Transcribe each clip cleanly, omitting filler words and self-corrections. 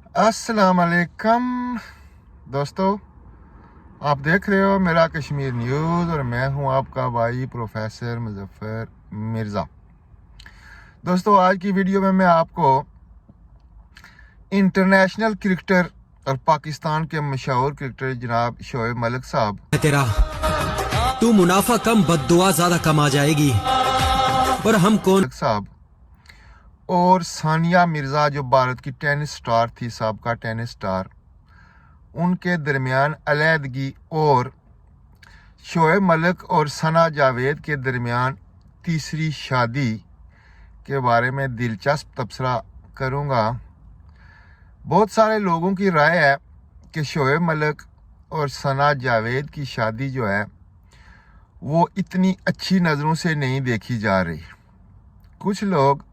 अस्सलाम वालेकुम दोस्तों, आप देख रहे हो मेरा कश्मीर न्यूज़ और मैं हूं आपका भाई प्रोफेसर मुजफ्फर मिर्ज़ा। दोस्तों, आज की वीडियो में मैं आपको इंटरनेशनल क्रिकेटर और पाकिस्तान के मशहूर क्रिकेटर जनाब शोएब मलिक साहब तेरा तू मुनाफा कम बद्दुआ ज्यादा कमा जाएगी। और हम कौन मलिक साहब और सानिया मिर्ज़ा जो भारत की टेनिस स्टार थी, साबका टेनिस स्टार, उनके दरमियान अलहदगी और शोएब मलिक और सना जावेद के दरमियान तीसरी शादी के बारे में दिलचस्प तबसरा करूँगा। बहुत सारे लोगों की राय है कि शोएब मलिक और सना जावेद की शादी जो है वो इतनी अच्छी नज़रों से नहीं देखी जा रही। कुछ लोग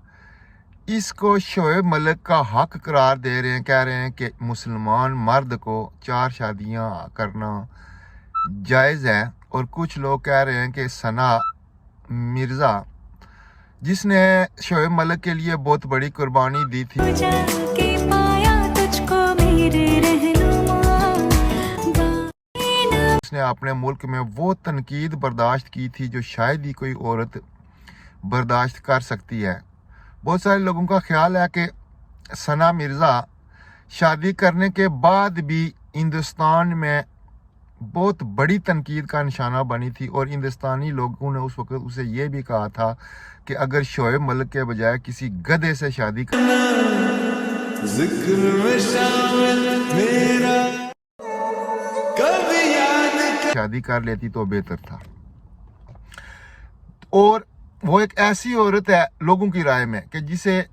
इसको शोएब मलिक का हक करार दे रहे हैं, कह रहे हैं कि मुसलमान मर्द को 4 शादियां करना जायज़ है, और कुछ लोग कह रहे हैं कि सना मिर्ज़ा जिसने शोएब मलिक के लिए बहुत बड़ी कुर्बानी दी थी, उसने अपने मुल्क में वो तनकीद बर्दाश्त की थी जो शायद ही कोई औरत बर्दाश्त कर सकती है। बहुत सारे लोगों का ख्याल है कि सना मिर्ज़ा शादी करने के बाद भी हिंदुस्तान में बहुत बड़ी तनकीद का निशाना बनी थी, और हिंदुस्तानी लोगों ने उस वक्त उसे ये भी कहा था कि अगर शोएब मलिक के बजाय किसी गधे से शादी कर लेती तो बेहतर था। और वो एक ऐसी औरत है लोगों की राय में कि जिसे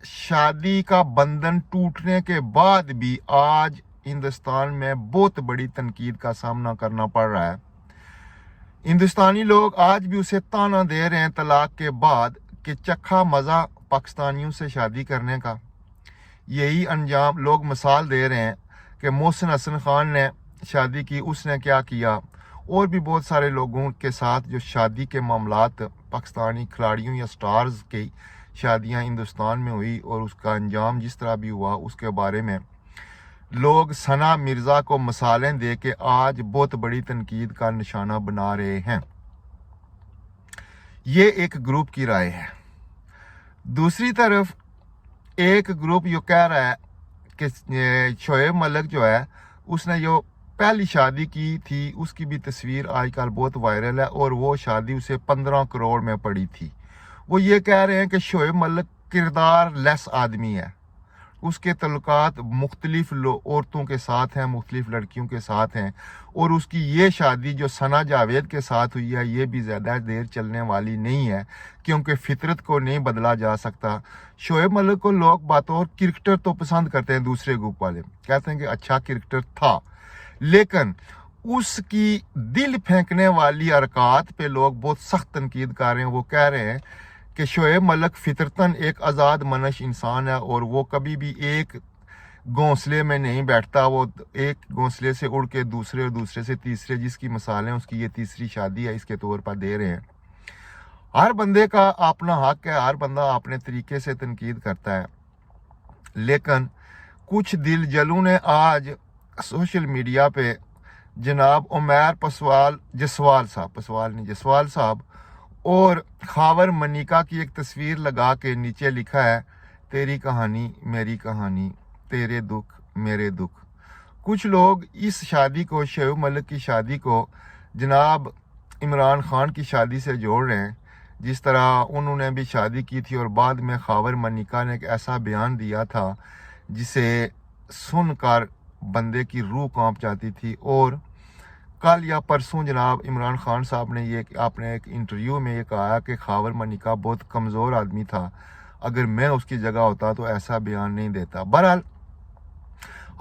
शादी का बंधन टूटने के बाद भी आज हिंदुस्तान में बहुत बड़ी तनकीद का सामना करना पड़ रहा है। हिंदुस्तानी लोग आज भी उसे ताना दे रहे हैं तलाक के बाद कि चखा मज़ा पाकिस्तानियों से शादी करने का। यही अंजाम लोग मिसाल दे रहे हैं कि मोहसिन हसन खान ने शादी की, उसने क्या किया, और भी बहुत सारे लोगों के साथ जो शादी के मामलात पाकिस्तानी खिलाड़ियों या स्टार्स की शादियां हिंदुस्तान में हुई और उसका अंजाम जिस तरह भी हुआ, उसके बारे में लोग सना मिर्ज़ा को मिसालें दे के आज बहुत बड़ी तनकीद का निशाना बना रहे हैं। ये एक ग्रुप की राय है। दूसरी तरफ एक ग्रुप ये कह रहा है कि शोएब मलिक जो है उसने जो पहली शादी की थी उसकी भी तस्वीर आजकल बहुत वायरल है, और वो शादी उसे 15 करोड़ में पड़ी थी। वो ये कह रहे हैं कि शोएब मलिक किरदार लेस आदमी है, उसके तल्लुकात मुख्तलिफ औरतों के साथ हैं, मुख्तलिफ लड़कियों के साथ हैं, और उसकी ये शादी जो सना जावेद के साथ हुई है ये भी ज़्यादा देर चलने वाली नहीं है, क्योंकि फितरत को नहीं बदला जा सकता। शोएब मलिक को लोग बातौर क्रिकेटर तो पसंद करते हैं, दूसरे ग्रुप वाले कहते हैं कि अच्छा क्रिकेटर था, लेकिन उसकी दिल फेंकने वाली हरकत पे लोग बहुत सख्त तनकीद कर रहे हैं। वो कह रहे हैं कि शोएब मलिक फितरतन एक आज़ाद मनश इंसान है, और वो कभी भी एक घोंसले में नहीं बैठता, वो एक घोंसले से उड़ के दूसरे और दूसरे से तीसरे, जिसकी मिसालें उसकी ये तीसरी शादी है इसके तौर पर दे रहे हैं। हर बंदे का अपना हक है, हर बंदा अपने तरीके से तनकीद करता है, लेकिन कुछ दिल जलू ने आज सोशल मीडिया पे जनाब उमैर जसवाल साहब और खावर मनिका की एक तस्वीर लगा के नीचे लिखा है, तेरी कहानी मेरी कहानी, तेरे दुख मेरे दुख। कुछ लोग इस शादी को, शोएब मलिक की शादी को, जनाब इमरान खान की शादी से जोड़ रहे हैं, जिस तरह उन्होंने भी शादी की थी और बाद में खावर मनिका ने एक ऐसा बयान दिया था जिसे सुनकर बंदे की रूह कांप जाती थी। और कल या परसों जनाब इमरान खान साहब ने ये आपने एक इंटरव्यू में ये कहा कि खावर मनिका बहुत कमज़ोर आदमी था, अगर मैं उसकी जगह होता तो ऐसा बयान नहीं देता। बहरहाल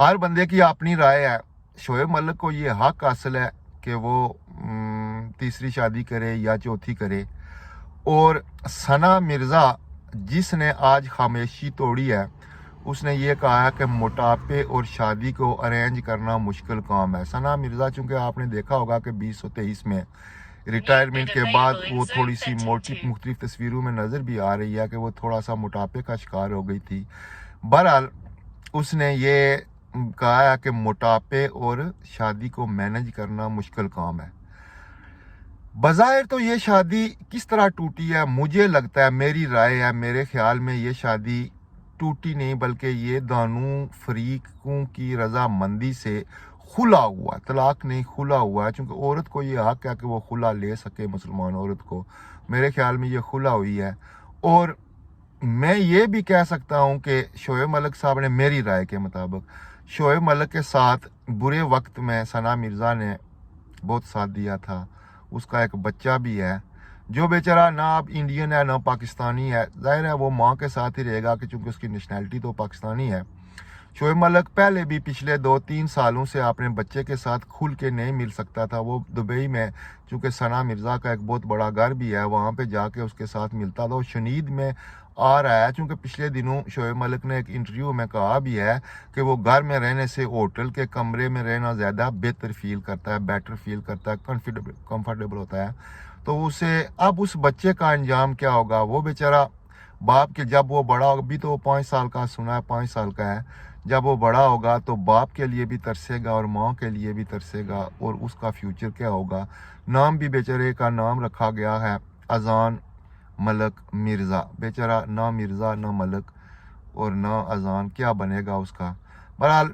हर बंदे की अपनी राय है। शोएब मलिक को ये हक हासिल है कि वो तीसरी शादी करे या चौथी करे, और सना मिर्ज़ा जिसने आज खामोशी तोड़ी है उसने ये कहा है कि मोटापे और शादी को अरेंज करना मुश्किल काम है। सना मिर्ज़ा, चूँकि आपने देखा होगा कि 2023 में रिटायरमेंट के बाद वो थोड़ी सी मोटी मुख्तलिफ तस्वीरों में नज़र भी आ रही है कि वो थोड़ा सा मोटापे का शिकार हो गई थी। बहरहाल اس نے یہ کہا ہے کہ موٹاپے اور شادی کو مینج کرنا مشکل کام ہے۔ بظاہر تو یہ شادی کس طرح ٹوٹی ہے، مجھے لگتا ہے، میری رائے ہے، میرے خیال میں یہ شادی ٹوٹی نہیں بلکہ یہ دونوں فریقوں کی رضامندی سے خلا ہوا، طلاق نہیں خلا ہوا ہے، چونکہ عورت کو یہ حق ہے کہ وہ خلا لے سکے، مسلمان عورت کو، میرے خیال میں یہ خلا ہوئی ہے۔ اور میں یہ بھی کہہ سکتا ہوں کہ شعیب ملک صاحب نے، میری رائے کے مطابق، شعیب ملک کے ساتھ برے وقت میں ثنا مرزا نے بہت ساتھ دیا تھا، اس کا ایک بچہ بھی ہے جو بیچارہ نہ اب انڈین ہے نہ پاکستانی ہے، ظاہر ہے وہ ماں کے ساتھ ہی رہے گا کہ چونکہ اس کی نیشنلٹی تو پاکستانی ہے۔ شعیب ملک پہلے بھی پچھلے 2-3 سالوں سے اپنے بچے کے ساتھ کھل کے نہیں مل سکتا تھا، وہ دبئی میں چونکہ ثنا مرزا کا ایک بہت بڑا گھر بھی ہے، وہاں پہ جا کے اس کے ساتھ ملتا تھا، وہ شنید میں آ رہا ہے، چونکہ پچھلے دنوں شعیب ملک نے ایک انٹرویو میں کہا بھی ہے کہ وہ گھر میں رہنے سے ہوٹل کے کمرے میں رہنا زیادہ بہتر فیل کرتا ہے، بیٹر فیل کرتا ہے، کمفرٹیبل ہوتا ہے۔ تو اسے اب اس بچے کا انجام کیا ہوگا، وہ بیچارہ باپ کے، جب وہ بڑا ہوگا، بھی تو وہ 5 سال کا، سنا ہے 5 سال کا ہے، جب وہ بڑا ہوگا تو باپ کے لیے بھی ترسے گا اور ماں کے لیے بھی ترسے گا، اور اس کا فیوچر کیا ہوگا۔ نام بھی بیچارے کا نام رکھا گیا ہے اذان ملک مرزا، بیچارہ نہ مرزا نہ ملک اور نہ اذان، کیا بنے گا اس کا۔ بہرحال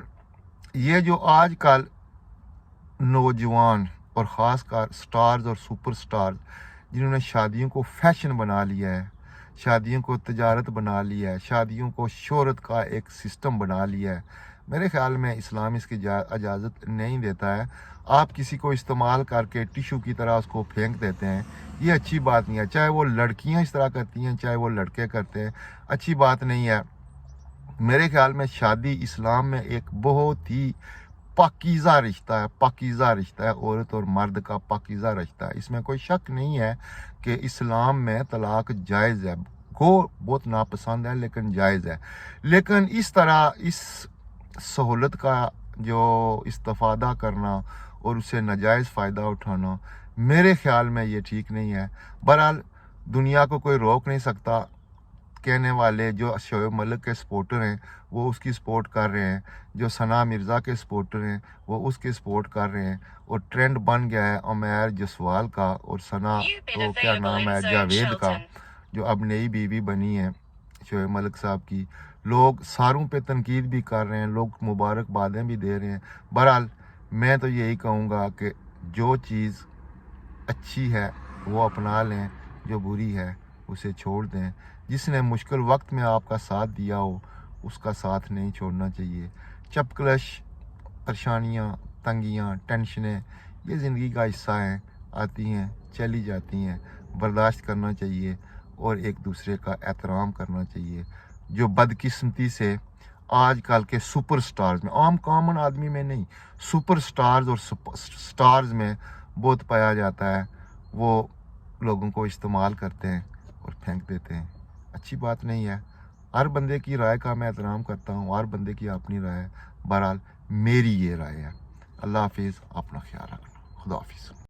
یہ جو آج کل نوجوان اور خاص کر سٹارز اور سپر سٹارز جنہوں نے شادیوں کو فیشن بنا لیا ہے، شادیوں کو تجارت بنا لیا ہے، شادیوں کو شہرت کا ایک سسٹم بنا لیا ہے، میرے خیال میں اسلام اس کی اجازت نہیں دیتا ہے۔ آپ کسی کو استعمال کر کے ٹیشو کی طرح اس کو پھینک دیتے ہیں، یہ اچھی بات نہیں ہے، چاہے وہ لڑکیاں اس طرح کرتی ہیں چاہے وہ لڑکے کرتے ہیں، اچھی بات نہیں ہے۔ میرے خیال میں شادی اسلام میں ایک بہت ہی پاکیزہ رشتہ ہے، پاکیزہ رشتہ ہے، عورت اور مرد کا پاکیزہ رشتہ ہے، اس میں کوئی شک نہیں ہے کہ اسلام میں طلاق جائز ہے، کو بہت ناپسند ہے لیکن جائز ہے، لیکن اس طرح اس سہولت کا جو استفادہ کرنا اور اسے ناجائز فائدہ اٹھانا، میرے خیال میں یہ ٹھیک نہیں ہے۔ بہرحال دنیا کو کوئی روک نہیں سکتا، کہنے والے جو شعیب ملک کے سپورٹر ہیں وہ اس کی سپورٹ کر رہے ہیں، جو ثنا مرزا کے سپورٹر ہیں وہ اس کی سپورٹ کر رہے ہیں، اور ٹرینڈ بن گیا ہے عمیر جسوال کا اور ثنا تو کیا نام ہے جاوید کا، جو اب نئی بیوی بنی ہے شعیب ملک صاحب کی، لوگ ساروں پہ تنقید بھی کر رہے ہیں، لوگ مبارکبادیں بھی دے رہے ہیں۔ بہرحال میں تو یہی کہوں گا کہ جو چیز اچھی ہے وہ اپنا لیں، جو بری ہے اسے چھوڑ دیں، جس نے مشکل وقت میں آپ کا ساتھ دیا ہو اس کا ساتھ نہیں چھوڑنا چاہیے۔ چپکلش، پریشانیاں، تنگیاں، ٹینشنیں یہ زندگی کا حصہ ہیں، آتی ہیں چلی جاتی ہیں، برداشت کرنا چاہیے اور ایک دوسرے کا احترام کرنا چاہیے۔ جو بدقسمتی سے آج کل کے سپر سٹارز میں، عام کامن آدمی میں نہیں، سپر سٹارز اور سٹارز میں بہت پایا جاتا ہے، وہ لوگوں کو استعمال کرتے ہیں اور پھینک دیتے ہیں، اچھی بات نہیں ہے۔ ہر بندے کی رائے کا میں احترام کرتا ہوں، ہر بندے کی اپنی رائے ہے، بہرحال میری یہ رائے ہے۔ اللہ حافظ، اپنا خیال رکھنا، خدا حافظ۔